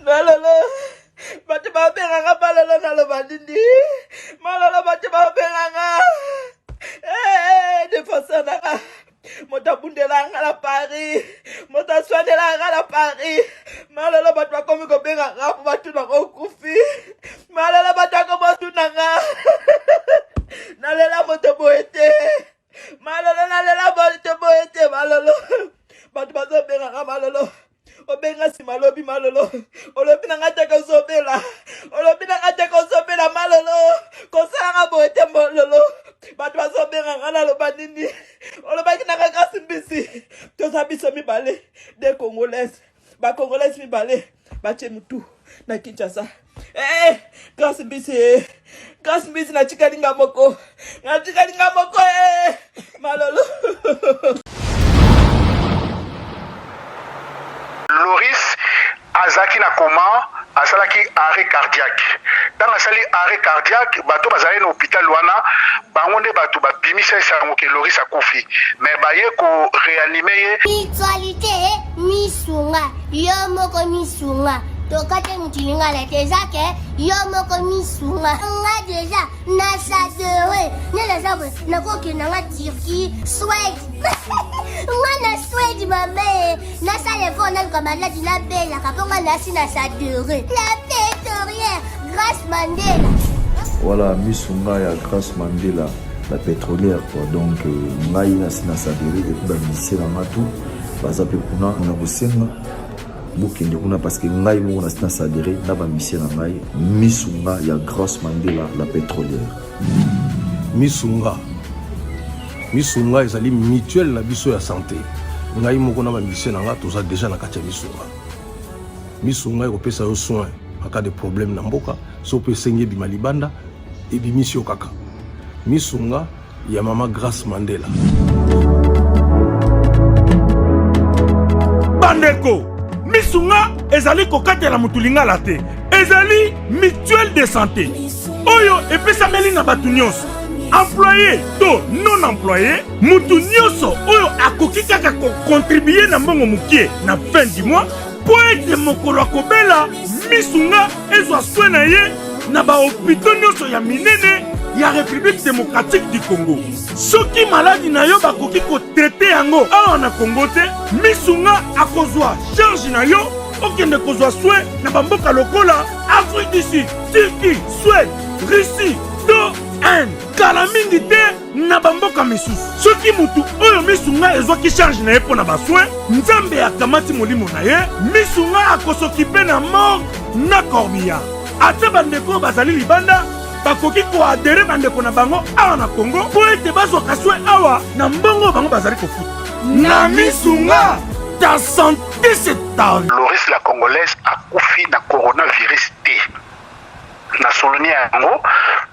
Malolo. Bato babenganga malolo na lobandindi. Malolo bato babenganga. Défenseur nanga. Mota bundelanga la Paris. Mota soidelanga la Paris. Malolo bato bakomi kobenganga po bato na kokufi. Malolo bato bakomi nanga. Nalela moto boete. Malolo nalela moto boete malolo. Bato bazobenganga malolo. Obenga si malobi malolo. Olobi na ngata ko sobela. Olobi na ngata ko sobela malolo. Kosanga boete malolo. Bato bazobenga ngana lo bandini. Olobaki na kasi mbisi. Toza biso mibale de Congolaises. Ba Congolaises mibale. Bache mutu na Kinshasa. Kasi mbisi. Kasi mbisi na chikalinga moko. Na chikalinga moko malolo. Loris azaki na coma, asalaki arrêt cardiaque. Dans asali arrêt cardiaque, bato bazali na hôpital wana, bango nde bato babimisa esango ke Loris akufi. Mais baye ko réanimer ye. Mutualité misunga, yo moko misunga. Tokate mutilinga la tezake, yo moko misunga. Nga deja na sadere, nela sabu na koki na nga Turquie, Suède. Nga na Suède mame, na salefo na kamaladi na bela kaponga na sina sadere. La pétrolière Grâce Mandela. Voilà, misunga ya Grâce Mandela, la pétrolière quoi. Donc ngai na sina sadere et puis ba lycée na matu, bazape kuna na bosenga. Bukende kuna parce que ngai mo na sina sadere na ba mission na ngai misunga ya Grâce Mandela, la pétrolière. Misunga ezali mutuelle na biso ya santé. Ngai moko na ba mission na nga toza déjà na kati ya misunga. Misunga ekopesa yo soin en cas de problème na mboka, so pe sengi bima libanda et bimisio kaka. Misunga ya mama Grâce Mandela. Bandeko, misunga ezali kokatela mutulinga la te. Ezali mutuelle de santé. Oyo epesameli na batu nyonso. Employé to non employé, mutu nyonso oyo akoki kaka ko contribuer na mbongo mukie na fin du mois po ete mokolo akobela misunga ezwa soin na ye na ba hôpitaux nyonso ya minene ya République démocratique du Congo. Soki maladi na yo bakoki ko traiter yango awa na Congo te, misunga akozwa charge na yo okende kozwa soin na bamboka lokola Afrique du Sud, Turquie, Suède, Russie, to Inde. Kala mingi te na bamboka misusu. Soki mutu oyo misunga ezwaki charge na ye po na basoin, nzambe akamati molimo na ye, misunga akosokipe na mort na corbillard. Ate bandeko bazali libanda bakoki koadere bandeko na bango awa na Congo po ete bazwaka soin awa na mbongo bango bazali kofuta. Na misunga ta santé c'est ta vie. Loris la Congolaise akufi na coronavirus T. Na soloni yango,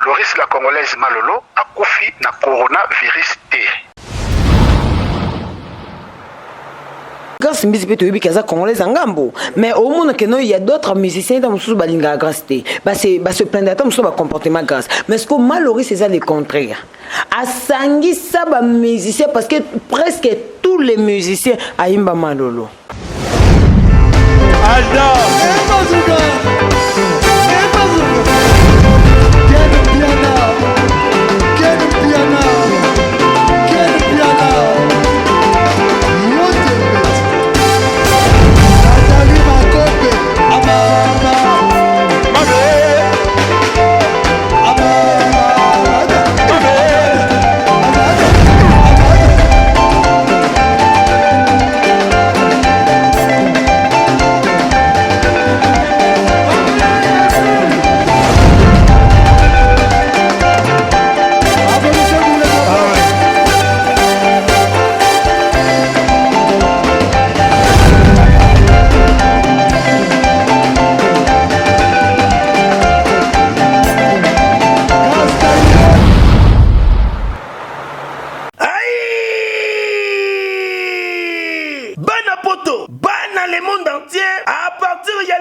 Loris la Congolaise malolo akufi na coronavirus T. Grâce musique peut être kaza congolaise ngambo, mais au monde que non il y a d'autres musiciens dans mususu balinga grâce te. Ba se plaindre ta mususu ba comportement grâce. Mais ce que malheureux c'est ça le contraire. Asangi ça ba musicien parce que presque tous les musiciens aimba malolo.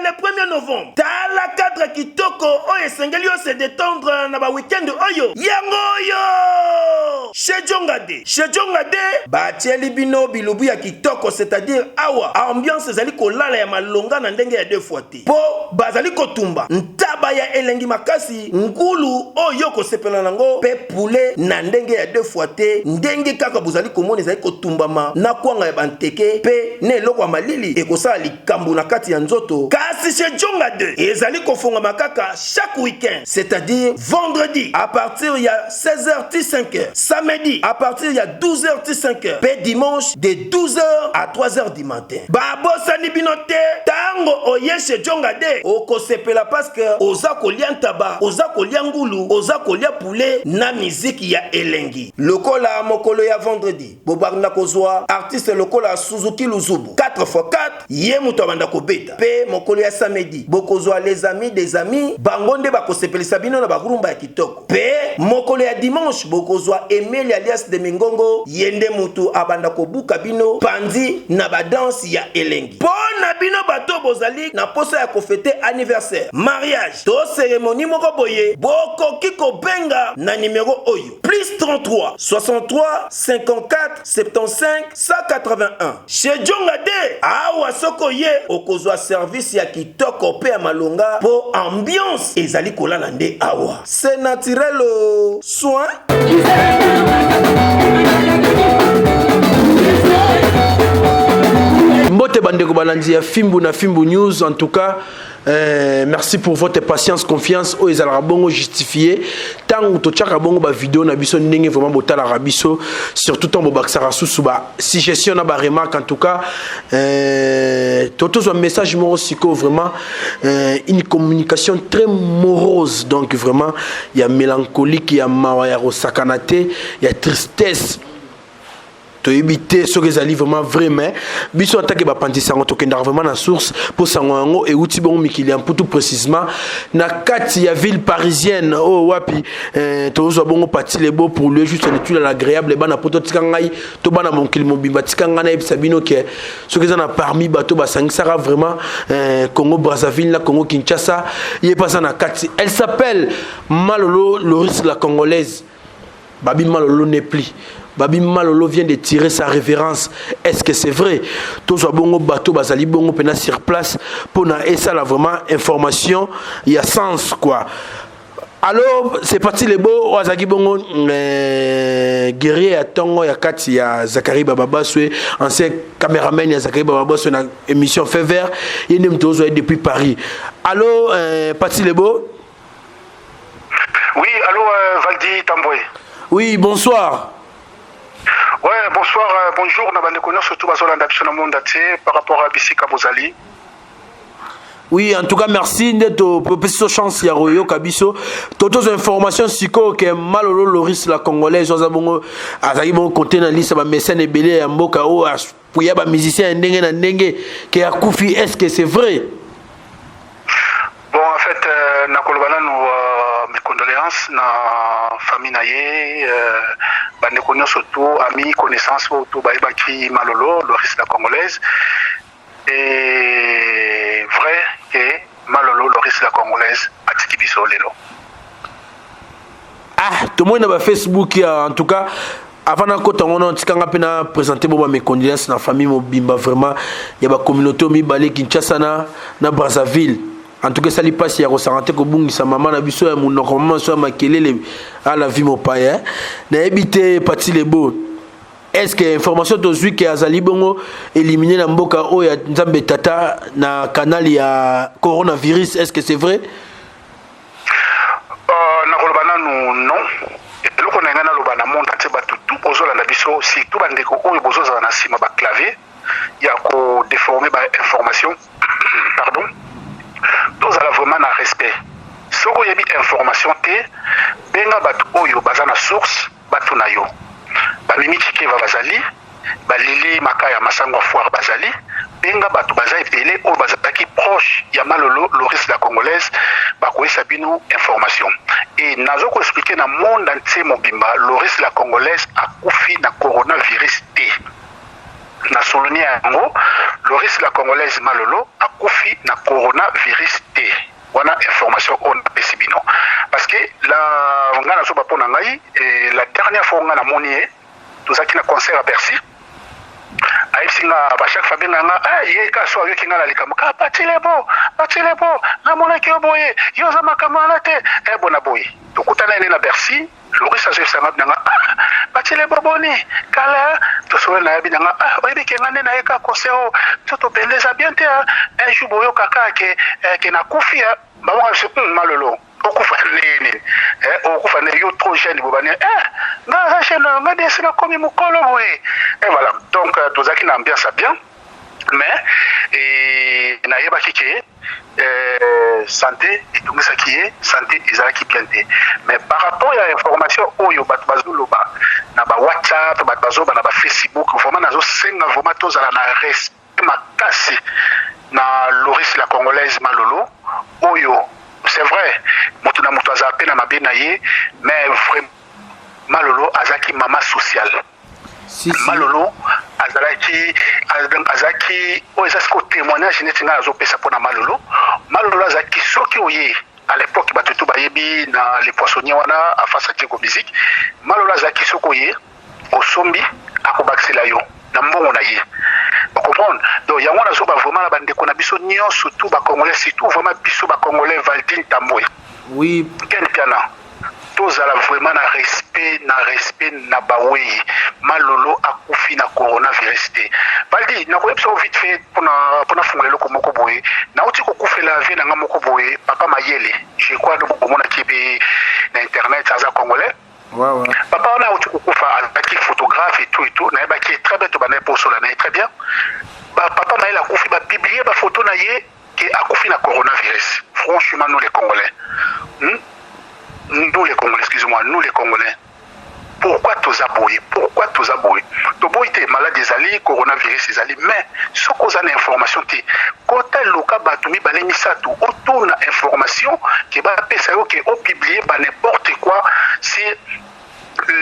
le 1er novembre tala cadre kitoko oyo esengeli yo se détendre na ba weekend oyo yango oyo chez Jongade batieli bino bilubu ya kitoko, c'est-à-dire awa ambiance ezali kolala ya malonga na ndenge ya 2 fois te po bazali kotumba ntaba ya elengi makasi ngulu oyo kosepela nango pe poulet na ndenge ya 2 fois te ndenge kaka bozali komona ezali kotumbama na kwanga ya banteke pe ne eloko ya malili ekosala likambo na kati ya nzoto. Kasi chez Jongade ezali kofonga makaka chaque week-end, c'est-à-dire vendredi à partir ya 16h-5h, samedi à partir ya 12h-5h, pe dimanche de 12h à 3h du matin. Babosani binote tango oye chez Jongade okosepela parce que oza kolia ntaba, oza kolia ngulu, oza kolia poulet na miziki ya elengi. Lokola mokolo ya vendredi bobarna kozwa artiste lokola Suzuki Luzubu 4x4 ye muto banda kobeta pe mokolo ya samedi bokozwa les amis des amis bangonde bakosepelisa bino na bagurumba ya kitoko pe mokolo ya dimanche bokozwa Emile alias de Mingongo yende mutu abanda kobuka bino pandi na badanse ya elengi. Pona bino bato bozali na posa ya kofete anniversaire, mariage to cérémonie moko boye bokoki kobenga na numéro oyo +33 63 54 75 181 chez Jongade awa soko ye okozwa service ya kitoko pe ya malonga po ambiance ezali kolala nde awa c'est naturel soin. Mbote bandeko balandi ya Fimbu na Fimbu News. En tout cas, merci pour votre patience, confiance. O ezala bongo justifié. Tant to tchaka bongo ba vidéo na biso ndenge vraiment botala rabiso, surtout tant bo baksara susu ba suggestion na ba remarque. En tout cas, toto un message moro siko vraiment une communication très morose. Donc vraiment, il y a mélancolique, il y a mawa, il y a rosakanate, il y a tristesse. To éviter ce que zali vraiment vraiment biso attaque ba pandisa ngo to kenda vraiment na source pour sango et outi bon mikili en tout précisément na kati ya ville parisienne oh wapi to zo bongo pati lebo pour lui juste l'étude agréable bana poto tikangai to bana mon kilimo bimba tikanga na ebisabino ke ce que na parmi bato ba sangisara vraiment Congo Brazzaville la Congo Kinshasa il est passé na kati. Elle s'appelle Malolo Loris la congolaise. Babi Malolo n'est plus. Babi Malolo vient de tirer sa révérence. Est-ce que c'est vrai? Tous les bongo bateau bazali bongo pena sur place pour na et ça là vraiment information, il y a sens quoi. Alors c'est parti les beaux Wazaki bongo guerrier à Tongo ya kati ya Zakari Bababaswe, ancien caméraman ya Zakari Bababaswe na émission Fait Vert, il n'est pas depuis Paris. Alors parti les beaux. Oui, allô Valdi Tamboué. Oui, bonsoir. Ouais, bonsoir, bonjour, surtout par rapport à Bissika Bozali. Oui, en tout cas, merci d'être petite chance ya royo kabiso. Toutes les informations siko que Malolo Loris la congolaise ozabongo azali bon côté na liste ba mécène belé ya mboka o puya ba musicien ndenge na ndenge ke akufi, est-ce que c'est vrai? Bon, en fait, na kolobana nous mes condoléances na famille naye bande connaît surtout amis connaissances autour ba ibaki Malolo Loris la congolaise. Et vrai que Malolo Loris la congolaise a tiki biso lelo. Ah, tout le monde na Facebook en tout cas avant d'encore on tikanga pena présenter boba mes condoléances na famille mobimba vraiment il y a ba communauté mi balé Kinshasa na Brazzaville. En tout cas ça li passe ya ressenté ko bungi sa maman na biso ya normalement so makelele à la vie mon père na habité parti les beaux. Est-ce que information d'aujourd'hui que azali bongo éliminé na mboka o ya Nzambe Tata na canal ya coronavirus, est-ce que c'est vrai? Na kolobana non. Et loko na ngana lobana monde ate batu tout ozola na biso surtout bandeko oyo bozoza na sima ba clavier ya ko déformer ba information pardon. Tous ala vraiment na respect. Soko yebi information te benga batu oyo bazana source batu na yo. Balimi Chikeva bazali, balili makaya masangwa foire bazali, benga batu bazali télé ou bazaki proche ya Malolo Loris la congolaise, bakoe sabino information. Et nazo ko expliquer na monde entier mobimba Loris la congolaise a koufi na coronavirus T. Na souligner yango Loris la congolaise Malolo a koufi na coronavirus T. Wana information on apesi bino parce que la ngana so bapona ngai la dernière fois ngana monier tozaki na concert à Bercy ayisinga ba chaque fois benganga ye ka so yo kinga la likambo ka patilebo na mona ki oboye yo za makamana te bona boye tokutana ene na Bercy Loris a sanga bnanga patilebo boni kala to so na yabi nanga oyebi kenga ne na ye ka concert to pendeza bien te un jour boyo kaka ke na kufia ba mo se malolo okufa nini okufa ne yo trop jeune bobani nga jeune nga desina comme mukolo boye et voilà donc tozaki na ambiance bien mais na yeba kike santé etongisaki ye santé ezalaki bien te mais par rapport à information oyo bato bazoloba na ba WhatsApp bato bazoba na ba Facebook vraiment nazosenga vraiment tozala na respect makasi na Loris la congolaise malolo oyo c'est vrai moto na moto aza pe na mabe na ye mais vraiment malolo azaki mama sociale malolo azaki oyo eza siko témoignage neti ngai azopesa mpona malolo azaki soki oye à l'époque bato to bayebi na les poissonniers wana afasa Diego musique malolo azaki soki oye osombi akobakisela yo na mbongo na ye comprendre donc yango nazoba vraiment na bandeko na biso nyonso surtout bacongolais surtout vraiment biso bacongolais Valdine Tamboy oui ken piana tozala vraiment na respect na bawei malolo akufi na coronavirus te baldi nakoyebisa vite fait pona fungola eloko moko boye nauti kokufela vie nanga moko boye papa mayele je crois de bokomona kibe na internet aza congolais papa on a autre kufa azaki photographe et tout na yebaki très bien to bana poso la na très bien papa mayele akufi ba publier ba photo na ye ke akufi na coronavirus franchement nous les congolais nous les Congolais, excusez-moi, nous les Congolais, pourquoi tous aboyés? Toboy te malade des alliés, coronavirus des alliés, mais ce qu'on a l'information, quand le cas batumi balemi satou, autour de l'information qui va passer au publier n'importe quoi, c'est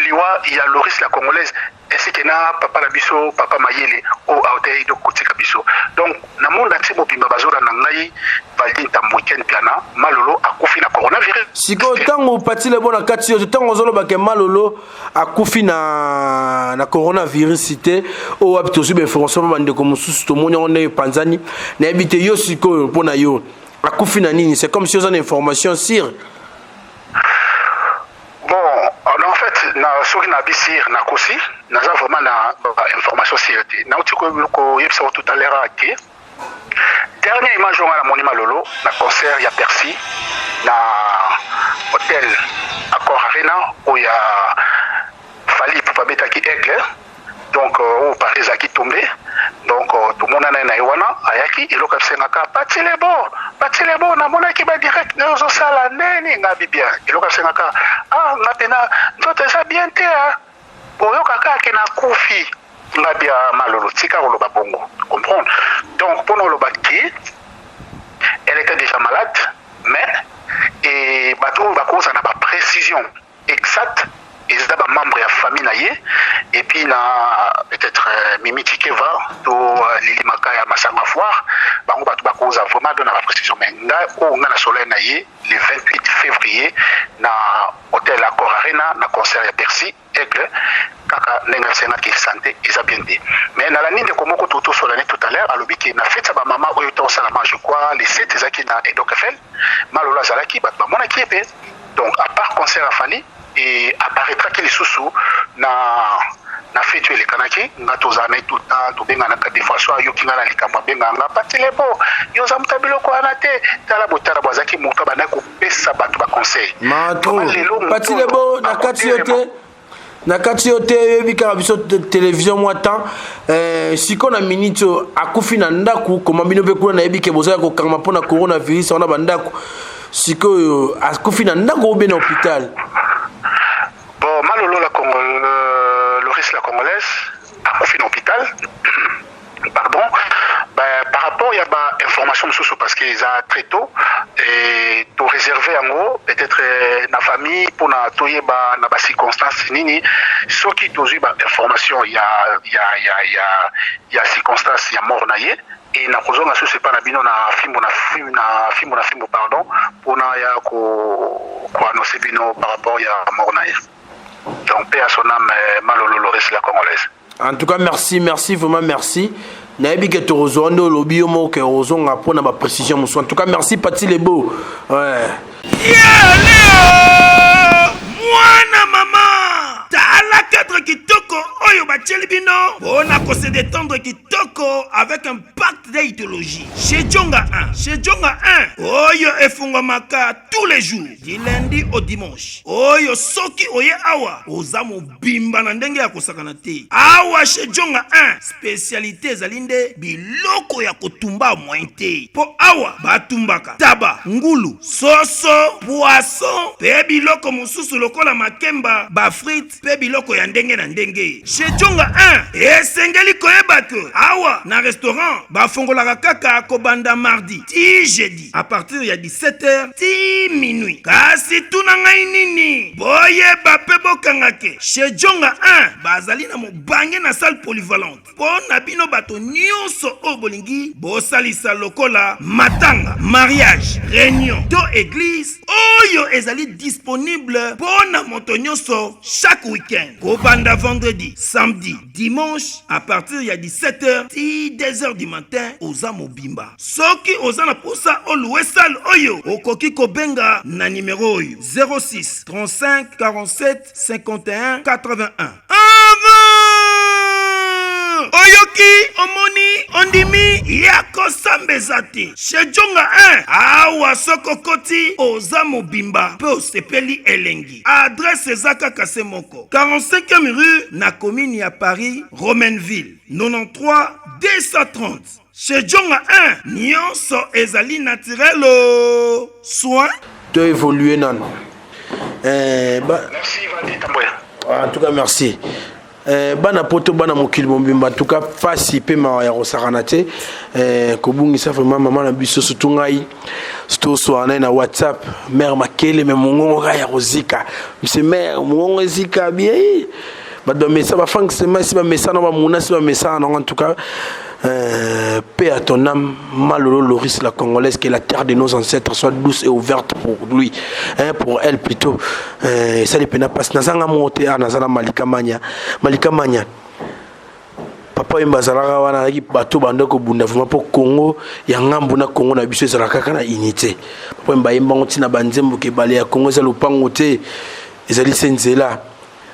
liwa il y a Loris la congolaise ainsi que na papa la biso papa mayele au autei de côté kabiso donc na monde ati mobimba bazora na ngai Valdine Tamboy ken piana malolo akufi na coronavirus siko tango patile bona kati yo tango zolo ba ke malolo akufi na coronavirus te o abito sube information ba ndeko mususu to monya on e panzani na ebite yo siko pona yo akufi na nini c'est comme si on a une information sur na soki na bisir na kosi naza vraiment na information sûreté na uti ko yebisa tout à l'heure ake dernière image on a moni malolo na concert ya Percy na hôtel Accor Arena où il y a Fali pour beta ki aigle donc au Paris qui tombé donc tout le monde na iwana ayaki eloka sengaka patilebo na mona ki ba direct dans sala neni ngabi bien eloka sengaka ngapena ndoto ça bien te boyo kaka ke na kufi ngabia malolo tika ko loba bongo comprendre donc pour nous loba ki elle était déjà malade mais et bato ba cause na ba précision exacte et c'est d'abord membre de la famille naïe et puis na peut-être Mimi Tikeva to Lili Makaya Masanga Foire bango batu bakoza vraiment donner la précision mais on a la soleil naïe le 28 février na hôtel Accor Arena na concert ya Percy Aigle kaka nenga senga ki santé eza bien dit mais na la ligne de komoko toto solane tout à l'heure alobi ki na fête ba mama oyo to salama je crois les 7 ezaki na Edok Eiffel malola zalaki bat ba mona ki epé donc à part concert à Fali et apparaîtra qu'il est sous na fait tuer les kanaki ngato za na tout temps to benga na ka des fois soit yo kinga na likamba benga nga patile bo yo za mtabilo ko anate tala botala bwazaki muto bana ko pesa batu ba conseil mato patile bo na kati yote bika biso télévision mwata siko na minute akufi na ndaku koma bino be kuna na ebike bozaya ko kanga pona coronavirus ona bandaku siko akufi na ndaku be na hôpital. Bon, malolo Loris la congolaise a confié l'hôpital. Pardon. Par rapport à l'information parce qu'ils ont très tôt et tout réservé en gros peut-être la famille pour na toyer na ba circonstances nini ce qui tozu ba information il y a circonstances il y a mort naie et na kozonga so c'est pas na bino na fimbo pardon pona ya ko annoncer bino par rapport ya morna ye. Donc paix à son âme Malolo Loris la congolaise. En tout cas merci vraiment merci. Nayebi ke torozondo lobi yo mo ke rozonga pona ba précision en tout cas merci Pati Lebo. Ouais. Mwana mama tala cadre kitoko oyo bacheli bino bona ko se détendre kitoko avec un pacte d'idéologie chez Djonga 1 oyo efungwamaka tous les jours du lundi au dimanche oyo soki oye awa oza mobimba na ndenge ya kosakana te awa chez Djonga 1 spécialité ezali nde biloko ya kotumba mointe po awa batumbaka taba ngulu soso poisson pe biloko mosusu lokola makemba ba frites pe biloko ya ndenge na ndenge chez Djonga 1 esengeli koyeba ke awa na restaurant bafongolaka kaka kobanda mardi ti jeudi à partir ya 17h ti minuit kasi tuna ngai nini boyeba pe bokanga ke chez Djonga 1 bazali na mobange na salle polyvalente po na bino bato nyonso o bolingi bosalisa lokola matanga mariage réunion to église oyo ezali disponible bona moto nyonso chaque week-end kobanda vendredi samedi dimanche à partir ya 17h ti 2h du matin oza mobimba soki oza na posa oluwe salle oyo okoki kobenga na numéro oyo 06 35 47 51 81 oyoki omoni ondimi ya kosambeza te chez Djonga 1 awa soko koti oza mobimba pe osepeli elengi adresse eza kaka se moko 45e rue na commune ya Paris Romainville 93 230 chez Djonga 1 nyonso ezali naturel soin to évoluer nano Merci Vadi Tamboya. En tout cas merci. Bana poto bana mokili mobimba en tout cas fasi pe ma ya rosarana te kobungisa vraiment maman na biso surtout ngai sto so na WhatsApp mère makele me mongo ya rozika monsieur mère mongo zika bien ba do mesa ba fang sema si ba mesa na ba muna si ba mesa en tout cas paix à ton âme Malolo Loris la congolaise que la terre de nos ancêtres soit douce et ouverte pour lui pour elle plutôt ça dépend pas nazanga monte nazana Malika Manya papa imbazalaka wana ki bato bandoko bunda vraiment pour Congo ya ngambu na Congo na biso ezalaka kaka na unité papa imbayimba ngoti na banzembo ke bale ya Congo za lopango te ezali senzela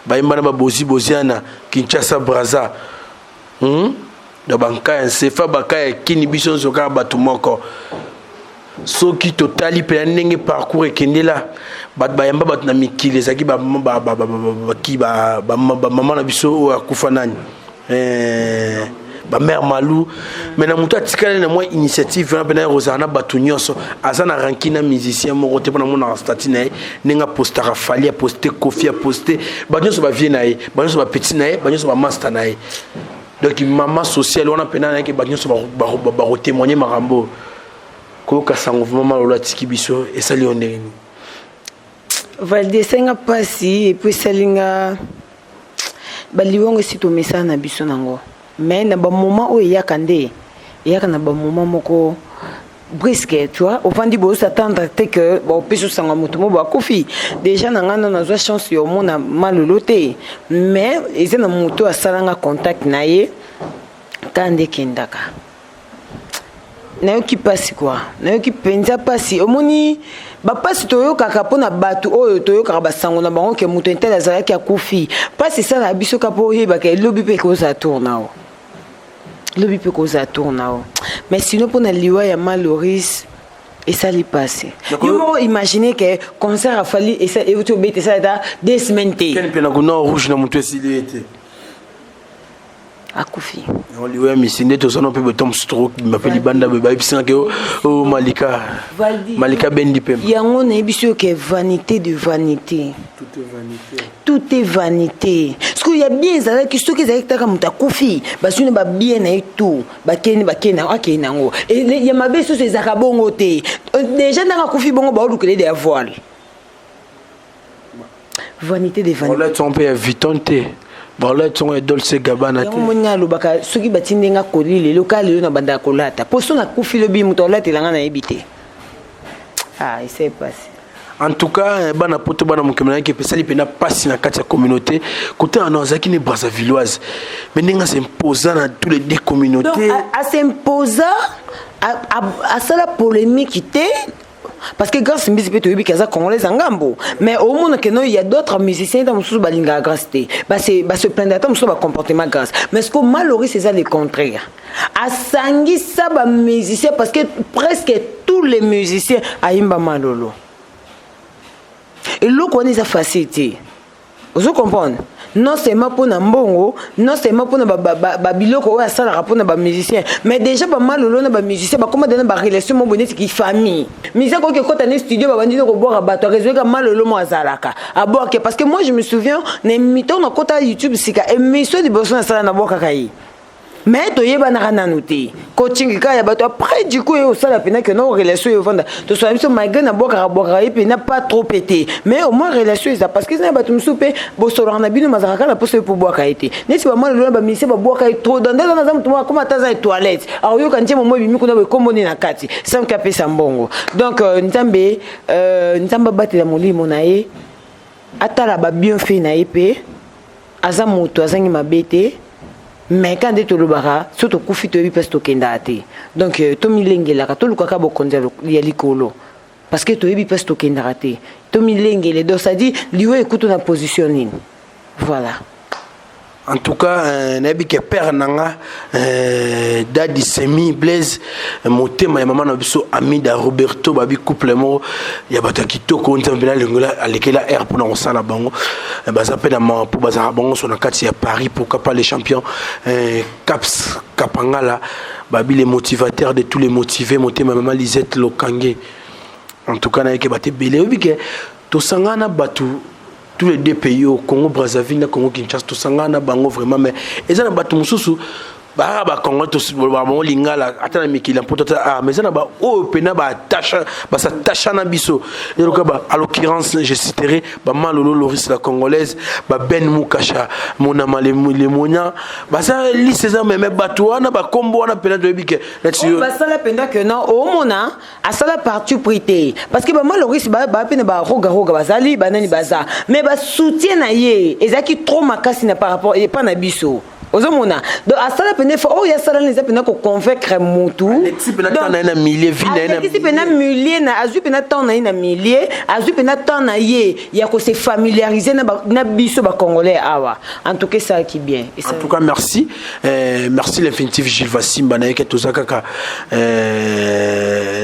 bayimba na baboziana Kinshasa Brazza da banka sefa bakaya kini biso soka batu moko soki totali pe ndenge parcours ekendela bat bayamba bat na mikili ezaki ba maman na biso akufa nani ba mère Malou mais na mutu atikala na moi initiative na pena Rosana batu nyonso azana rankina musicien moko te pona mona statut na nenga postara fali a poster Kofi a poster ba nyonso ba vie na ye ba nyonso ba petit na ye ba nyonso ba master na ye. Donc maman sociale on a peine que bagnon so ba témoigner marambo ko ka sango maman lola tiki biso et ça on est Valde senga pasi et puis salinga baliwongo sito mesa na biso nango mais na ba moment o ya kande ya kana ba moment moko brisque tu vois au fond du beau s'attendre que bon peso sanga mutu mo ba kofi déjà nangana na zo chance yo mona malolote mais eza na mutu asalanga contact na ye kande kendaka na yo ki pasi quoi na yo ki penza pasi omoni ba pasi toyo kaka pona batu oyo toyo kaka basango na bango ke mutu entela zala ki akufi pasi ça na biso kapo yeba ke lobi pe ko za tournao lobi pe ko za tournao mais sinon pour na liwa ya Maloris et ça lui passe yo imaginer que concert a fallu et ça et tu bête ça da 2 semaines té quel pena no rouge na mutu esili été akufi on lui ouais misinde to sono pe betom stroke m'appelle banda be ba bisinga ke o Malika Malika bendi pe yango na biso que vanité de vanité tout est vanité parce qu'il y a bien ça qui stocké ça ka muta kufi basune ba bien na tout ba keni nango et il y a mabe so ces akabongo te déjà na kufi bongo ba olukele de voile vanité de vanité on l'a trompé vitante Voilà, tu es Dolce Gabbana. Moni alobaka soki batindi nga koli lelo ka lelo na banda kolata. Poso na kufi lobi muto lata langa na ebité. Ah, il s'est passé. En tout cas, bana poto bana mukemana qui peut sali pena passe na kati ya communauté côté en Ozaki ni Brazzavilloise. Mais ninga s'imposant dans tous les deux communautés. Donc à s'imposer à ça la polémique était parce que grâce musique peut être kaza congolais ngambo mais au monde que non il y a d'autres musiciens dans musu balinga grâce se plaindre dans musu ba comportement grâce mais ce que malheureux c'est ça le contraire à sangi ça ba musicien parce que presque tous les musiciens aimba malolo et l'eau qu'on est facilité vous comprenez non seulement pour Nambongo, non seulement pour Babiloko, ça la rapport na musicien, mais déjà pas mal le na musicien, bah comment donner ba relation mon bonnet qui famille. Musicien quoi que quand on est studio, bah on dit qu'on boire à bateau, résoudre mal le mo azalaka. À boire parce que moi je me souviens, les mitons na kota YouTube sika émission de bosso na sala na boka kai. Mais tu y es banananoté. Coaching ka ya bato après du coup au sala pena que non relation yo vanda. To so émission malgré na boka et puis n'a pas trop pété. Mais au moins relation ça parce que ça bato msoupe bo solo na bino mazaka na poste pour boka été. Neti ba mal ba mise ba boka trop dans na zamu tuma comme ataza toilette. Alors yo kantie mo bimi kuna ba komoni na kati. Sans capé sambongo. Donc nzamba batela molimo na ye. Atala ba bien fait na épée. Aza moto azangi mabete. Mais quand tu le barras, surtout kufi to parce que kendate. Donc to milengela ka to lukaka bokonza ya likolo. Parce que to yebi parce que kendate. To milengele donc ça dit liwe écoute na positioning. Voilà. En tout cas, nabi ke père nanga Daddy Semi Blaise motema ya mama na biso Amida Roberto babi couple mo ya bata kitoko ntambela lengola alekela air pour na sala bango baza pe na ma pour baza bango so na kati ya Paris pourquoi pas les champions Caps Kapangala babi les motivateurs de tous les motivés motema mama Lisette Lokangé. En tout cas na ke baté belé obi ke to sangana batu tous les deux pays au Congo Brazzaville na Congo Kinshasa to sangana bango vraiment mais ezana batu mususu ba Congo to ba lingala atana mikila mpota mais ezana ba o pena ba attache ba s'attache na biso et à l'occurrence je citerai ba Malolo Loris la congolaise ba Ben Mukasha mona male monia ba ça li césar même batu wana ba kombo wana pena de bike ba sala penda que non au mona à sala parti prité parce que ba Loris ba pena ba roga bazali ba nani baza mais ba soutien na ye ezaki trop makasi na par rapport et pas na biso ozomona donc à ça la peine faut oh ya ça les peine ko convaincre mutu Alexis pena na millier ville na Alexis pena millier na azu pena temps na millier azu pena temps na ye ya ko se familiariser na biso ba congolais awa en tout cas ça qui bien en tout cas merci merci l'infinitif Gilles Vassimba na yeke tozaka ka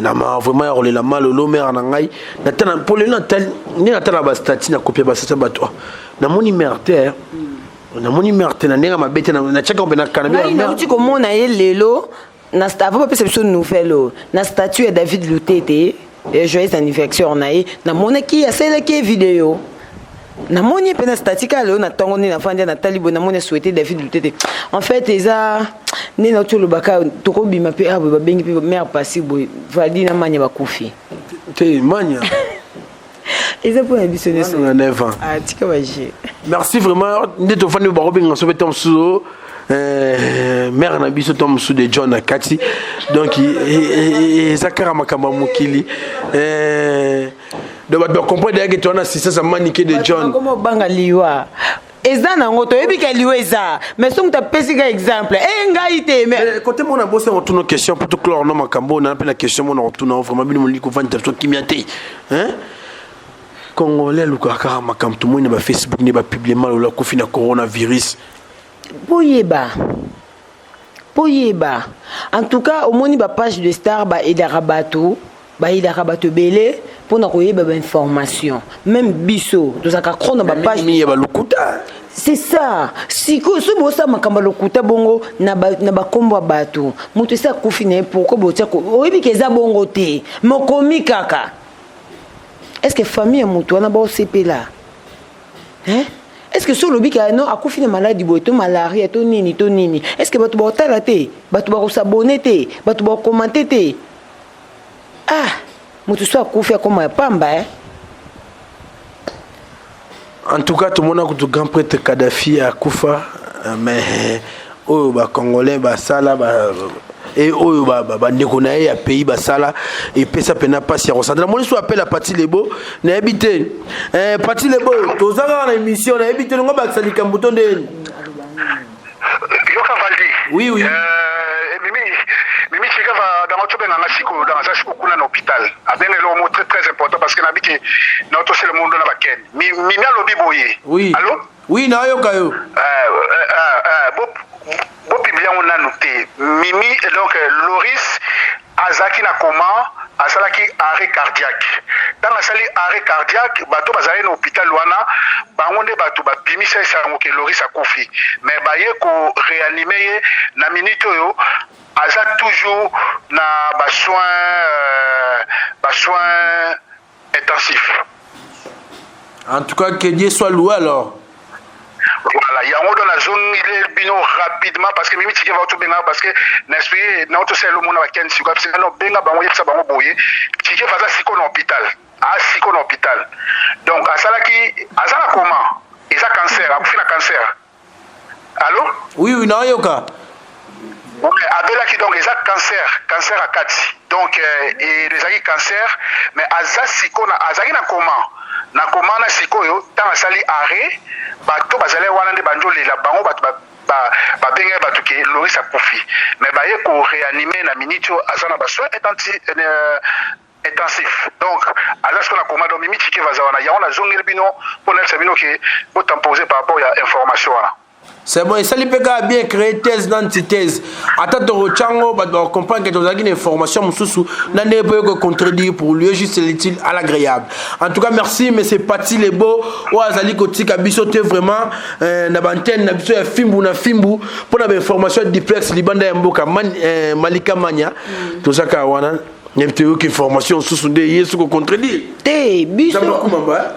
na ma vraiment rôle la mal lo mer na ngai na tana pour le natal ni na tana ba statut na copier ba ça bato na moni merter on a moni merte na nenga mabete na chaka obena kanabia na uti komona ye lelo na sta va pesa biso nouvelle na statue ya David Lutete joyeux anniversaire na ye na mona ki ya sele ki vidéo na moni pena statika lelo na tongo ni na fandi na talibo na mona souhaiter David Lutete en fait eza ni na tolo baka toko bima pe abo ba bengi pe mère pasibo vadi na manya bakufi te manya. Ils ont pas ambitionné ça. Merci vraiment. Nous sommes venus au Robin, nous sommes sous mère na biso tom sous de John Akati. Donc Zakara Makamba Mukili. Donc comprendre que tu as assisté à maniquer de John. Comment bangaliwa? Eza na ngoto ebika liweza mais so muta pesika exemple ngaite mais côté mon bossé on tourne question pour tout clore non makambo na la question mon retourne vraiment bien mon liko vendre to kimiate hein Congolais lukaka makam tout monde na Facebook ne ba publier mal la kofi na coronavirus poyeba en tout cas au moni ba page de star ba idarabato belé pour na koyeba ba information même biso to saka krona ba page mi ba lukuta c'est ça siko so bosa makamba lokuta bongo na ba kombo bato mutu sa kofi na pourquoi botia ko oyebi keza bongo te mokomi kaka. Est-ce que famille mutu wana ba OCP là hein est-ce que sur le bika non akufi na maladie boito malaria to nini est-ce que batu ba otala te batu ba ko s'abonner te batu ba commenter te mutu so akufi akoma pamba hein. En tout cas, tout le monde a le grand prêtre Kadhafi à Koufa, mais oh, bah Congolais, bah ça là, bah et oh, bah Nekonae à pays, bah ça là, et puis ça peut pas s'y ressentir. Moi, je suis appelé à Pati Lebo, n'a habité. Pati Lebo, tous les ans en émission, n'a habité le Ngoba Sali Kambuton de. Yoka Valdi. Oui, oui. Mimi Chika va dans notre dans un siko kuna na hôpital. Avec le mot très très important parce que n'habite notre c'est le monde dans la Ken. Mimi a lobby boyer. Oui. Allô? Oui, na yoka yo. Bon publier on a noté. Mimi donc Loris Azaki na coma, asalaki arrêt cardiaque. Dans la salle arrêt cardiaque, bato bazali na hôpital wana, bangonde bato ba bimisa sango ke Loris akufi. Mais ba ye ko réanimer na minute yo aza toujours na ba soins intensifs. En tout cas, que Dieu soit loué alors. Voilà, il y a un dans la zone, il est bino rapidement parce que Mimi Tiki va tout benga parce que n'est-ce pas, notre c'est le monde à Ken Siko, parce que non benga bango yepsa bango boye, Tiki va siko dans l'hôpital, siko dans l'hôpital. Donc à ça là qui, à ça là comment, et ça cancer, à faire cancer. Allô? Oui, oui, non yoka. Abela qui donc les cancer à 4. Donc et les acquis cancer, mais à ça siko na azaki na comment? Na komana sikoyo tanga sali arrêt bato bazale wana nde banjo lela bango bato ba benga bato ke Loris akufi mais ba ye ko réanimer na minute azana ba soin intensif donc ala ce qu'on a commandé Mimi Tiki vazawana ya on a zongel bino pour na sabino ke pour t'imposer par rapport à information là. C'est bon, et ça lui peut bien créer thèse d'antithèse. Attends, tu comprends que tu as une information, n'a pas contredire pour lui, juste l'utile à l'agréable. En tout cas, merci, mais c'est Pati Lebo, ou Azali Kotika, bisote vraiment, na bantenne, na bisote Fimbu, na Fimbu, pour la information duplex, Libanda Mboka, Malika Mania, tout ça, Kawana. Il y a une information sur ce qui est contredit.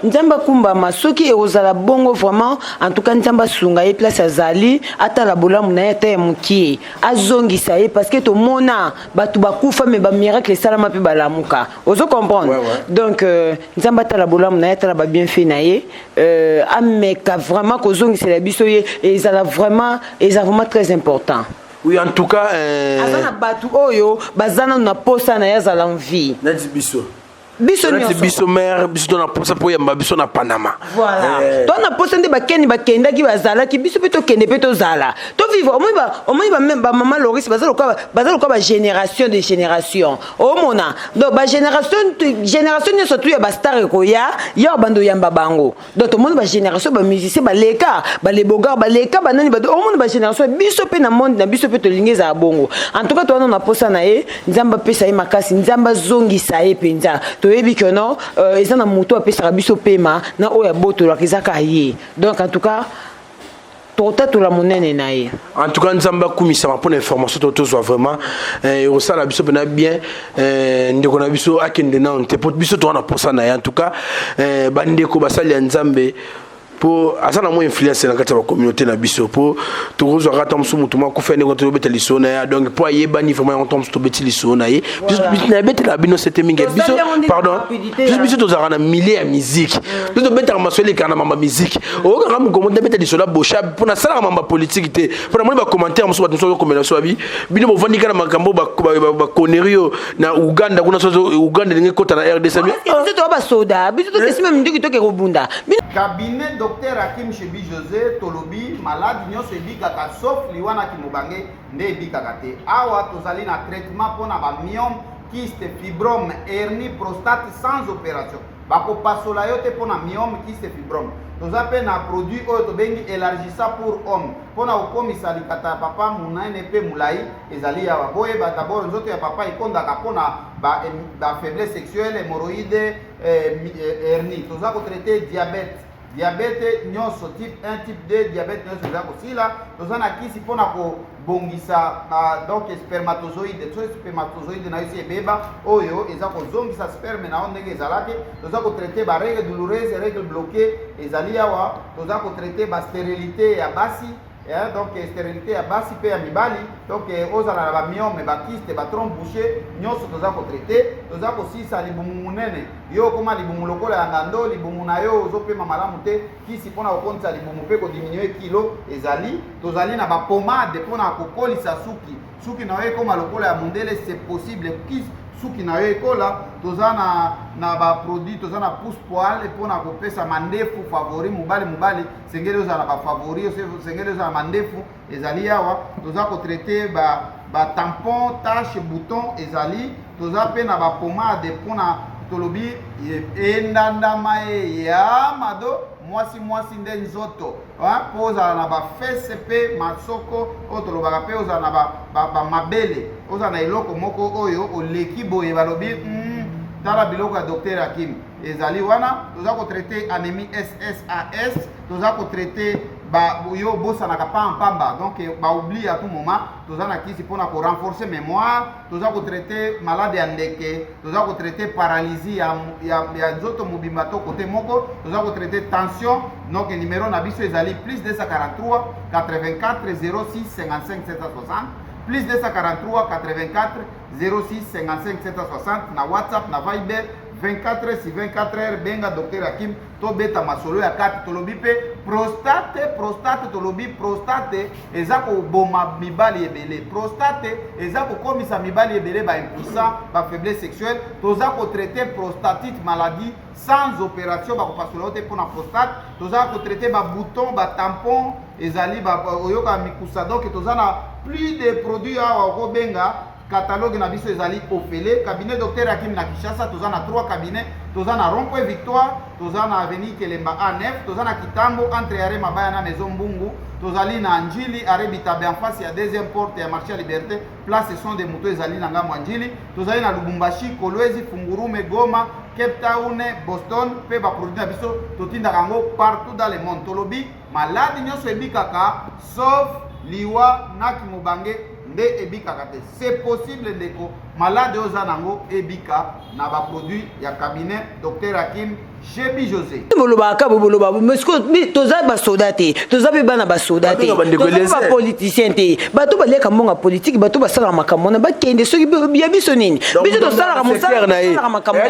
Nzamba Kumbama, ce qui est aux ala bongo vraiment, en tout cas, Nzamba Sunga et place à Zali, ata la bola mounayata et mouki, azongi saye, parce que tout le monde a batoubakufa, mais ba miracle et salama pi balamuka. Oso comprendre? Donc, Nzamba ta la bola mounayata la ba bien fait naye, ameka vraiment, qu'ozongi c'est la bisoye, et ils ont vraiment très important. Oui, en tout cas, azana batu oyo bazana na posa na yazala envie. Nadi biso. Biso mère, biso na posa po yamba biso na Panama. Voilà. Toi na posa nde bakenda ki bazala ki biso peto kende peto zala. To vivre au moins même maman Loris bazalo ko ba génération de génération. O mona. Donc ba génération ne surtout ya ba star ko ya bando yamba bango. Donc tout monde ba génération ba musicien ba leka, ba les bogards ba leka ba nani ba au monde ba génération biso pe na monde na biso peto lingeza bongo. En tout cas toi na posa na ye, nzamba pesa ye makasi, nzamba zongi sa ye penza. Toyebi que non ils ont un moto à pesa biso pema na oya boto la kizaka ye. Donc en tout cas tout la monnaie naie. En tout cas nzamba kumisa pour l'information tout soit vraiment et au ça la biso bena bien ndeko na biso akende na on te pot biso to na posa na en tout cas bandeko basali nzambe pour asana mo influence na kati ya communauté na biso pour to rozo rata msumu tuma ku fene ko to beta lisona ya donc pour yeba ni vraiment on tombe to beti lisona ye biso na beta la bino c'était mingi biso pardon biso to zara na milliers ya musique biso beta masole kana mama musique o ka mu komonde beta lisona bocha pour na sala mama politique te pour na mo ba commentaire msumu ba to ko mela so abi bino mo vandi kana makambo ba konerio na Uganda kuna so Uganda lingi kota na RDC biso to ba soda biso to kesima minduki to ke robunda cabinet docteur Hakim Chebi José Tolobi malade nyonso ebikaka sauf liwana kimobange nde ebikaka te awa tozali na traitement mpona bamiome kyste fibrome hernie prostate sans opération bakopasola yo te mpona miome kyste fibrome toza mpe na produit oyo tobengi élargissant pour homme mpona kokomisa likata ya papa monene mpe molai ezali yawa boyeba dabord nzoto ya papa ekondaka mpona bafaiblesse sexuelle hémorroïde hernie toza kotraite diabète nyonso type 1 type 2 diabète nyonso eza kosila toza na kisi mpona kobongisa donc spermatozoïde so spermatozoïde na yo si ebeba oyo eza kozongisa sperme na yo ndenge ezalaki toza kotraite barègle douloureuse règle bloquée ezali awa toza kotraite bastérilité ya basi donc stérilité ya basi pe ya mibali donc ozala na ba myome ba kyste ba trompe bouchée nyonso toza ko traiter toza ko sisa libumu munene yo koma libumu lokola ya ngando libumu na yo ozopema malamu te kisi pona kokonisa libumu pe ko diminuer kilo ezali tozali na ba pomade pona kokolisa suki na yo koma lokola ya mundele c'est possible kisi suki na yo ekola toza na ba produit toza na pousse poil pona kopesa mandefu favori mobali sengeli oza na ba favori sengeli oza na mandefu ezali awa toza ko traiter ba tampon tache bouton ezali toza pe na ba pomade pona tolobi endandama ya mado mwasi nde nzoto po ozala na bafese pe masoko oyo tolobaka pe ozala na bamabele ozala na eloko moko oyo oleki boye balobi tala biloko ya docteur Hakim ezali wana toza kotraite anémie SSAS toza kotraite yo bosanaka pamba donc baoublie à tout moment toza na kisi mpona korenforcer mémoire toza kotraite malade ya ndeke toza kotraite paralysie ya nzoto mobimba to kote moko toza kotraite tension donc numéro na biso ezali plus 243 84 06 55 760 plus 243 84 06 55 760 na WhatsApp na Viber 24 heures sur 24 heures benga docteur Hakim to beta masolo ya kati tolobi pe prostate tolobi prostate eza ko boma mibali ebele prostate eza ko komisa mibali ebele ba impuissant ba faiblesse sexuelle toza ko traiter prostatite maladie sans opération ba ko pasolo te pona prostate toza ko traiter ba bouton ba tampon ezali ba oyoka mikusa donc toza na plus de produits awa ko benga catalogue na biso ezali ofele cabinet docteur Hakim na Kinshasa toza na 3 cabinets toza na Rond-Point Victoire toza na avenue Kelemba A9 toza na Kitambo entre arrêt Mabaya na Maison Mbungu tozali na Njili arrêt Bitabe en face ya deuxième porte ya marché Liberté place son de moto ezali na ngambo Njili tozali na Lubumbashi Kolwezi Fungurume Goma Cape Town Boston pe ba produit na biso totinda kango partout dans le monde tolobi malade nyonso ebikaka sauf liwa na kimobange nde ebikaka te c'est possible ndeko malade oza nango ebika na ba produit ya cabinet docteur Hakim Shebi José bolobaka boloba mais toza ba soldate toza pe bana ba soldate toza ba politicien te bato baleka mbonga politique bato basala makambo na bakende soki bia biso nini biso tosala mosala na makambo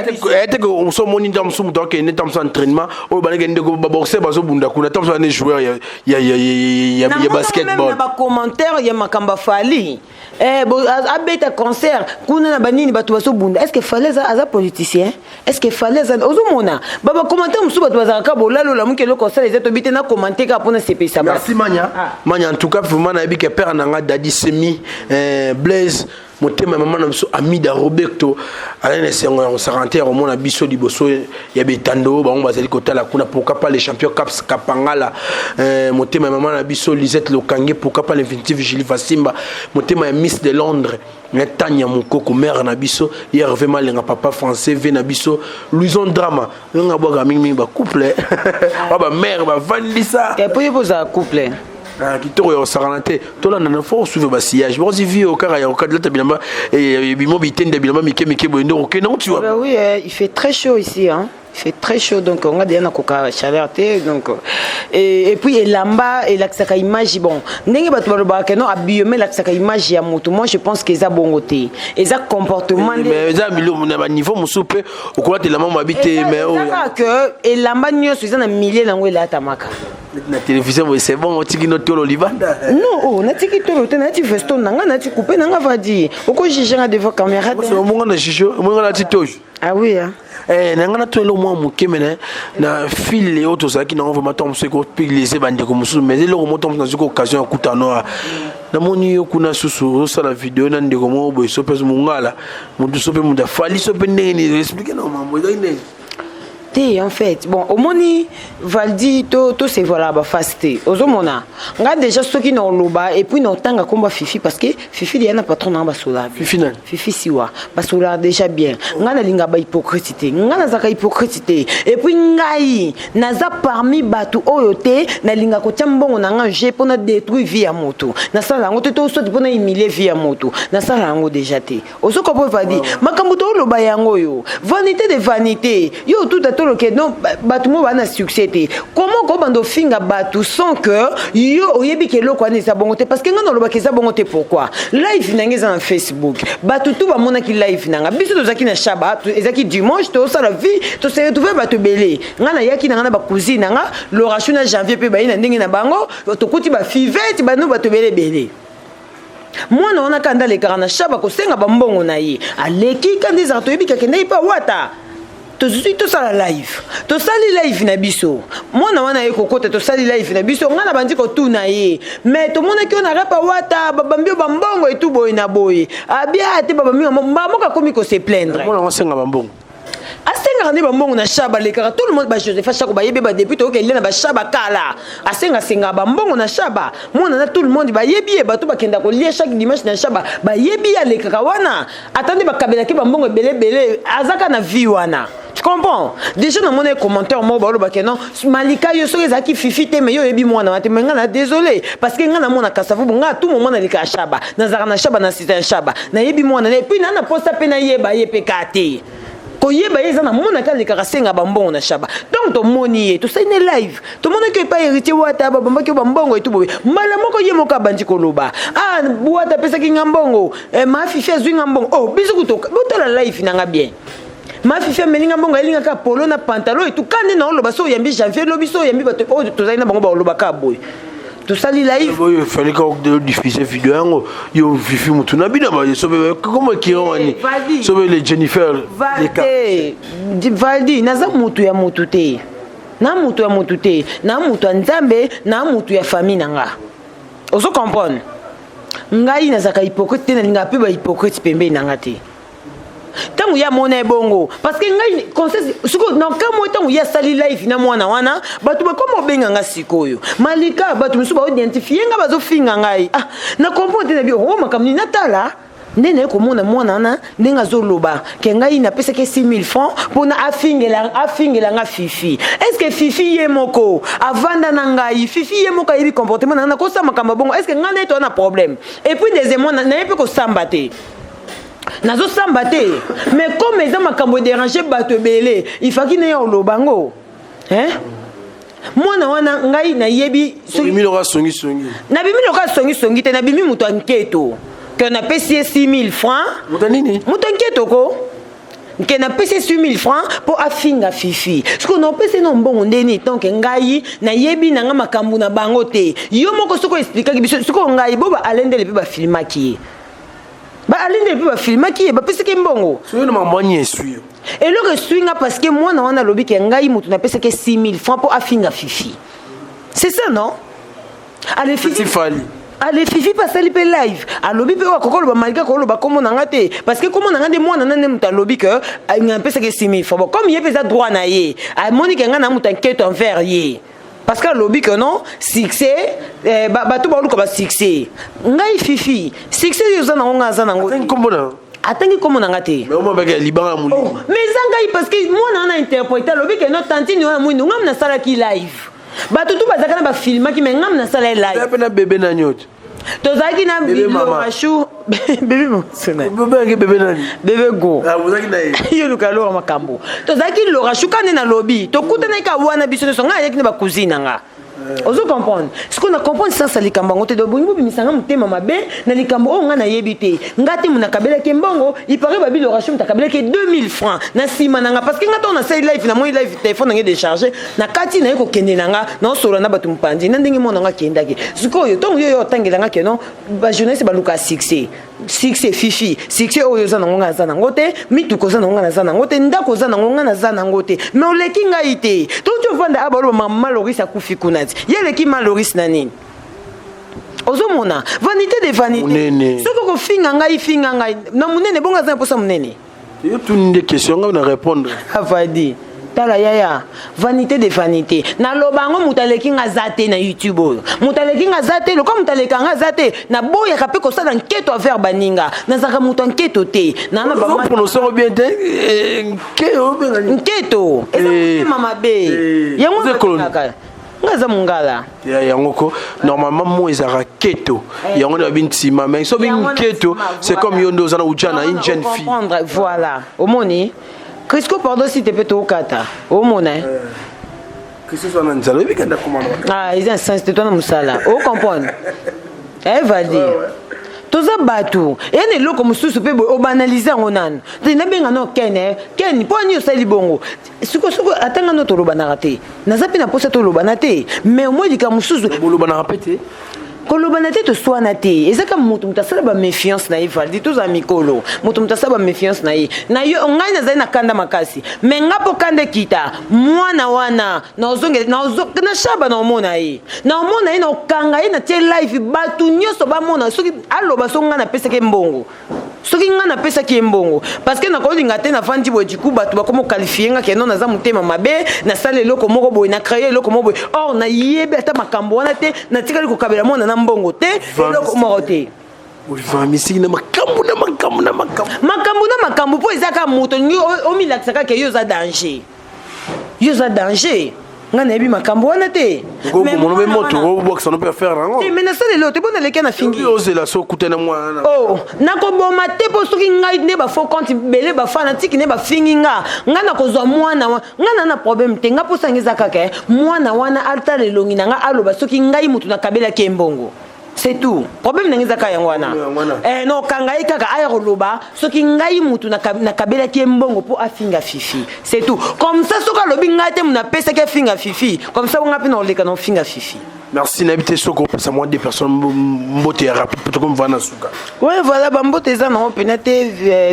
ete ko on so moni ndam sum donc ne tam entraînement o banenge ndeko ba boxer bazo bunda kuna tam so ne joueur ya basketball ba commentaire ya makamba fali abeta concert kuna na banini bato baso bunda est-ce que fallait aza politicien est-ce que fallait ozomona baba commenter musu bato bazaka bolalo la muke le concert les etobite na commenter ka pona CP ça merci manya en tout cas vraiment na bika père nanga dadi semi Blaise motema maman na biso Amida Roberto alene sengo sarantaire au mona biso liboso ya betando ba on bazali kotala kuna pourquoi pas les champions caps kapangala motema maman na biso Lisette Lokange pourquoi pas l'infinitive Julie Fasimba motema ya Miss de Londres Tanya Mukoko mère na biso hier vraiment lenga papa français ve na biso Louison Drama nga boga mingi ba couple ba mère ba vandisa et puis vous a couple kitoko ya saranate tola na fo suivre ba sillage bon si vie au cara ya au cadre de bilamba et bimo bitende bilamba mike bondo OK non tu vois oui il fait très chaud ici hein. Il fait très chaud donc on a déjà coca chaleur donc et puis elamba et l'axaka image bon ndenge bato baloba que non abiyome l'axaka image ya moto moi je pense que ça bongoté et ça comportement mais ça na niveau musupe okola te la maman habité mais que elamba nyoso ça na milliers nango la tamaka na télévision c'est bon on tiki notre tolo libanda non na tiki tolo te na ti festo nanga na ti couper nanga va dire oko jijanga devant caméra c'est au moment na jijo au moment na ti tojo ah oui hein nangana to lo mwa mukemene na fil le auto ça qui na vraiment tombe ce ko pigliser bande ko musu mais le mo tombe dans une occasion à kutano na moni yo kuna susu ça la vidéo na ndeko mo boy so pese mungala mudu so pe muda fali so pe ndeni expliquer na mambo ndeni en fait bon au moni Valdi to c'est voilà ba fasté ozomona nga déjà ceux qui n'ont loba et puis non tanga komba Fifi parce que Fifi il y a un patron na ba solar Fifi siwa ba solar déjà bien nga na linga ba hypocrite nga na zaka hypocrite et puis ngai naza parmi batu oyote na linga ko tiambongo na nga je pona détruire vie ya moto na sala ngo to so pona humilier vie ya moto na sala ngo déjà te ozoko po va dire makambo to loba yango yo vanité de vanité yo tout tolo ke non batu mo bana succès te comment ko bando finga batu sans que yo oyebi ke loko ani sa bongo te parce que ngana loba ke sa bongo te pourquoi live nangeza na Facebook batu tu ba mona ki live nanga biso tozaki na shaba ezaki dimanche to ça la vie to se retrouver batu belé ngana yaki nanga na ba cousine nga l'oration na janvier pe ba ina ndenge na bango to kuti ba fivete ba no batu belé mwana wana kanda lekaka na shaba kosenga bambongo na ye aleki kandi ezaka toyebika kende ye pa wata tozwi tosala live tosali live na biso mwana wana ye kokota tosali live na biso nga na bandi kotuna ye mais tomonaki ona repa wata babambi yo bambongo etu boye na boye abia ate babambi bamoka komi kose plaindre mwana wasenga bambongo asenga ne bambongo na shaba lekaka tout le monde ba Joseph Chako ba yebe ba depuis to ke lena ba shaba kala asenga bambongo na shaba mona na tout le monde ba yebi ba to ba kenda ko lia chaque dimanche na shaba ba yebi ya lekaka wana attendez ba kabela ki bambongo belé azaka na vie wana. Tu comprends? Déjà dans mon commentaire mo ba lo ba ke non malika yo so ezaki fifite mais yo yebi mwana mate menga na désolé parce que nga na mona kasavu nga tout moment na leka shaba na zaka na shaba na sita shaba na yebi mwana na puis na posta pe na yeba yepekate koyeba yeza na mona kaleka senga bambongo na shaba donc to moni to sai ne live to mona ke pa héritier wata bamba ke bambongo etu bobe mbala moko ye moka bandi koloba ah wata pesa ki ngambongo ma fifi azwi ngambongo oh biso kutoka botala live nanga bien ma fifi melinga mbongo elinga ka polo na pantalon etu kande na oloba so yambi janvier lobi so yambi bato oh to sai na bango ba oloba ka boy to sali live il fallait qu'on diffuse vidéo yo fifi mutu na bina ba so comment qui wani so le Jennifer Valdi naza mutu ya mutu te na mutu ya mutu te na mutu ya nzambe na mutu ya famille nanga ozo comprendre ngai nazaka hypocrite te na linga pe ba hypocrite pembe nanga te tangu ya mona bongo parce que ngai conseil suko na kamo tangu ya sali life na mwana wana batu ba komo benga nga sikoyo malika batu musu ba identifier nga bazo finga ngai ah na comprendre na bio o makamni natala ndene ko mona mwana na ndenga zo loba ke ngai na pesa ke 6000 francs pona afingela nga fifi est-ce que fifi ye moko avanda na ngai fifi ye moko yebi comportement na ko sa makamba bongo est-ce que ngana to na problème et puis deuxièmement na yebi ko sambate nazo sambate mais comme eza makambo déranger bato belé il faut qu'il n'ait olobango hein mwana wana ngai na yebi bimi loka songi na bimi loka songi te na bimi muto anketo que na pesi 6000 francs muto nini muto anketo ko que na pesi 6000 francs pour afinga fifi ce qu'on a pesi no mbongo ndeni donc ngai na yebi na nga makambo na bango te yo moko soko expliquer biso soko ngai boba alendele pe ba filmaki ba alinde pe ba filma ki ba pese ke mbongo soyo na mamwani esui et le que swinga parce que moi na wana lobi ke ngai mutu na pese ke 6000 francs pour afinga fifi c'est ça non allez fifi allez fifi parce que pe live alobi pe kokolo ba malika kokolo ba komo nanga te parce que komo nanga de moi na nane mutu lobi que nga pese ke 6000 francs comme il pesa droit na ye a moni ke nga na mutu enquête envers ye parce que lobby que non succès bato ba luka ba succès ngai fifi succès yo za na nga za na ngo atangi komo na ngate mais on ba ke libanga muli mais zangai parce que moi na interpréter lobby que non tantine wa mwindu ngam na sala ki live bato tu bazaka na ba filma ki mais ngam na sala live pe na bébé na nyot tozaki na bilo rashu bébé mo sona bébé nani bébé go ah vous avez na yo lukalo makambo tozaki lo rashu kane na lobby to kutana ka wana biso so nga yaki na ba cousine nga ozo comprendre ce qu'on a compris ça ça likambo ngote do bongo bimisanga mutema mabe na likambo o nga na yebite ngati muna kabela ke mbongo il paraît ba bilo rashu mutakabela ke 2000 francs na sima nanga parce que ngata on a say live na moi live téléphone nga décharger na kati na yeko kende nanga na solo na batu mpandi na ndenge mona nga kendaki sikoyo tongo yo tangela nga ke non ba jeunesse ba luka succès fifi succès oyo za nango nga za nango te mituko za nango nga za nango te ndako za nango nga za nango te mais oleki ngai te to tu vanda abalo mama Loris akufi kunati yeleki Maloris na nini ozomona vanité de vanité soko ko finga ngai na munene bonga za posa munene yo tuni des questions nga na répondre avadi tala yaya vanité de vanité na lobango mutaleki nga zate na YouTube oyo mutaleki nga zate lo comme mutaleka nga zate na boya kape ko sala nketo envers baninga na zaka mutu nketo te na na ba prononcer bien te nketo eza mama be yango nga za mungala ya yango ko normalement mo ezara keto yango na bintima mais so bin keto c'est comme yondo za na ujana une jeune fille voilà omoni Crisco pardon si te peut to kata o mona Crisco so na nzalo bi kanda komanda ah ils ont sens toi na musala o comprendre va dire toza bato ene eloko mosusu mpe boye obanalize yango nano nabenga no ken mpo ani osali bongo sikosuko atanga no tolobanaka te naza mpe na mposa tolobana te mais omoi lika mosusu bolobanaka mpe te kolobana te toswana te ezaka moto asala baméfiance na ye valdi toza mikolo moto asala baméfiance na ye na yo ngai nazali na kanda makasi me nga mpo kanda ekita mwana wana na shaba na omona ye na okanga ye na tie live bato nyonso bamona soki aloba so ngai napesaki mbongo soki ngai napesaki ye mbongo parce que nakolinga te nafandi boye du coup bato bakoma okalifie nga keno naza motema mabe nasala eloko moko boye na créé eloko moko boye or nayebi ata makambo wana te natikali kokabela mwana na mbongo te eloko moko te misiki na makambo mpo ezaka moto ningi omilakisaka ke yo oza danger nga nayebi makambo wana te monobe moto obokisa no mpe faire yango mais nasala eloko te mpo naleki na fingi ozela so okutana mwana nakoboma te mpo soki ngai nde bafaux compte bele bafana tiki nde bafingi nga nakozwa mwana wana nga na problème te nga mposango eza kaka mwana wana atala elongi na nga aloba soki ngai moto nakabelaki mbongo c'est tout problème nangi zaka yango wana no kanga ye kaka aya koloba soki ngai mutu nakabelaki mbongo po afinga fifi c'est tout comme ça soki alobi ngai te muna pesaki afinga fifi comme ça bonga pe na oleka na finga fifi. Merci n'habité soko ça moins des personnes mbote rapide pour comme vana suka. Ouais voilà bambote eza na penate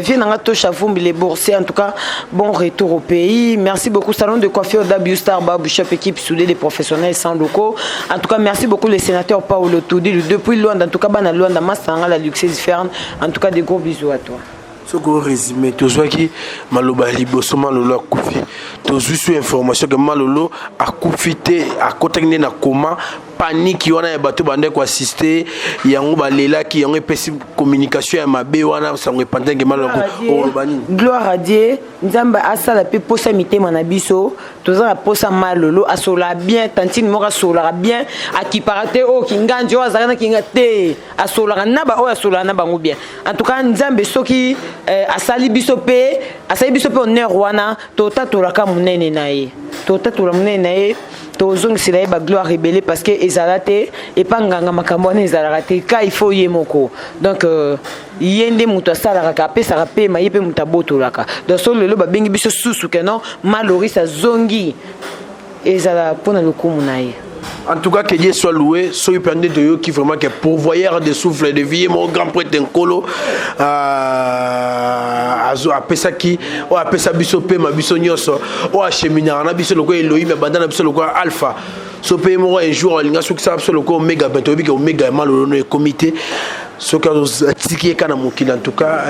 vient na to chavumbi les boursiers en tout cas bon retour au pays. Merci beaucoup salon de coiffure W Star Barber Shop équipe soudée des professionnels sans locaux. En tout cas merci beaucoup le sénateur Paolo Toudi depuis Luanda en tout cas bana Luanda Masanga la luxueuse ferme en tout cas des gros bisous à toi. Soko résumé tozwaki maloba liboso malolo akufi tozwi su information que malolo akufi te akotakine na koma panique wana ya bato bande ko assister yango balelaki yango epesi communication ya mabe wana sango epandenge maloko olobani gloire à Dieu nzamba asala pe posa mitema na biso toza na posa malolo asola bien tantine moko asola bien akiparate o kinganji o azaka na kinga te asola na ba o asola na bango bien en tout cas nzambe soki asali biso pe honneur wana totatolaka munene na ye totatola munene na ye tozongisela ye bagloire rebelle parce que ezalate epanganga makambo wana ezalaka te ka il faut ye moko donc ye nde moto asalaka apesaka pema ye mpe moto abotolaka donc so lelo babengi biso susu ke non Maloris azongi ezala mpona lokumu na ye. En tout cas, que Dieu soit loué. Soyez pendant de eux qui vraiment est pourvoyeur de souffle de vie. Mon grand prêtre Nkolo, apesa qui, ou apesa biso pe ma biso nyoso, ou achemina na biso loko Elohim, bandana biso loko Alpha. So pe mo un jour linga so ki sa biso loko Omega, bientôt bi que Omega malolo no comité. Ce que nous tiki kana mokili en tout cas,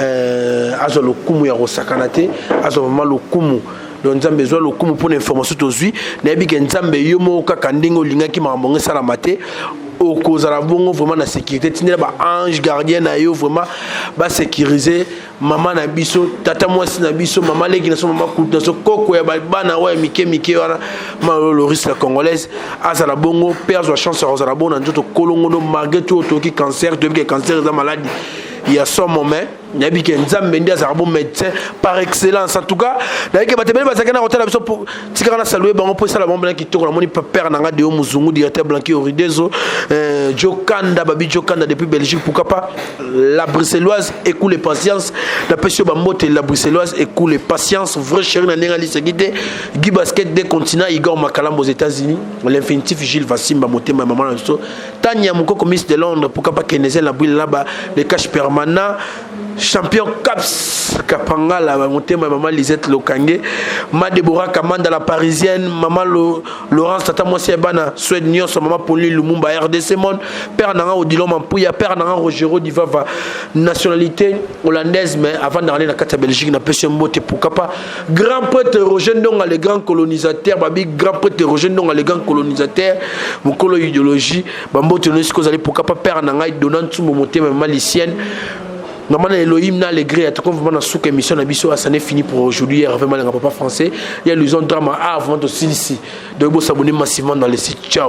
azo lokumu ya rosakanate, azo vraiment lokumu. Donc nzambe zo lo kumu pour information tozui na yebi ke nzambe yo mo kaka ndenge olingaki makambo ngesala mate okozala bongo vraiment na sécurité tindela ba ange gardien na yo vraiment ba sécuriser maman na biso tata mwasi na biso maman leki na so maman kutu na so koko ya bana wa mike wana Maloris la congolaise azala bongo père zo chance azala bongo na nzoto kolongo no malgré tout toki cancer depuis que cancer est maladie il y a son moment nabi ke nzambe ndi azala bon médecin par excellence en tout cas nabi ke batebele bazaka na hôtel biso pour tikara na saluer bango pour ça la bombe qui toko na moni père nanga de muzungu directeur blanqui oridezo Jokanda babi Jokanda depuis Belgique pourquoi pas la bruxelloise écoule patience la pêche bambote la bruxelloise écoule patience vrai chéri na nenga lisegite Guy basket des continents Igor Makalambo aux États-Unis l'infinitif Gilles Vassimba motema maman na so Tania Mukoko Miss de Londres pourquoi pas Kenezel la brille là-bas les caches permanents champion Caps Kapangala motema maman Lisette Lokange ma Deborah Kamanda la parisienne maman Laurence tata mwasi bana Suède nyonso maman Pauline Lumumba RDC monde père nanga Odilon Mampouya père nanga Rogero Divava nationalité hollandaise mais avant d'aller dans la Belgique na pêche mbote pourquoi pas grand prêtre Roger Ndonga le grand colonisateur babi grand prêtre Roger Ndonga le grand colonisateur mokolo idéologie bambote no siko zali pourquoi pas père nanga Donant Tsumbo motema malicienne. Normalement, Elohim n'a les grès. Tout comme vraiment dans sous émission, la biso, ça n'est fini pour aujourd'hui. Vraiment, les papa français. Il y a l'illusion de drama. Ah, vraiment, aussi ici. Donc, vous s'abonnez massivement dans les sites. Ciao.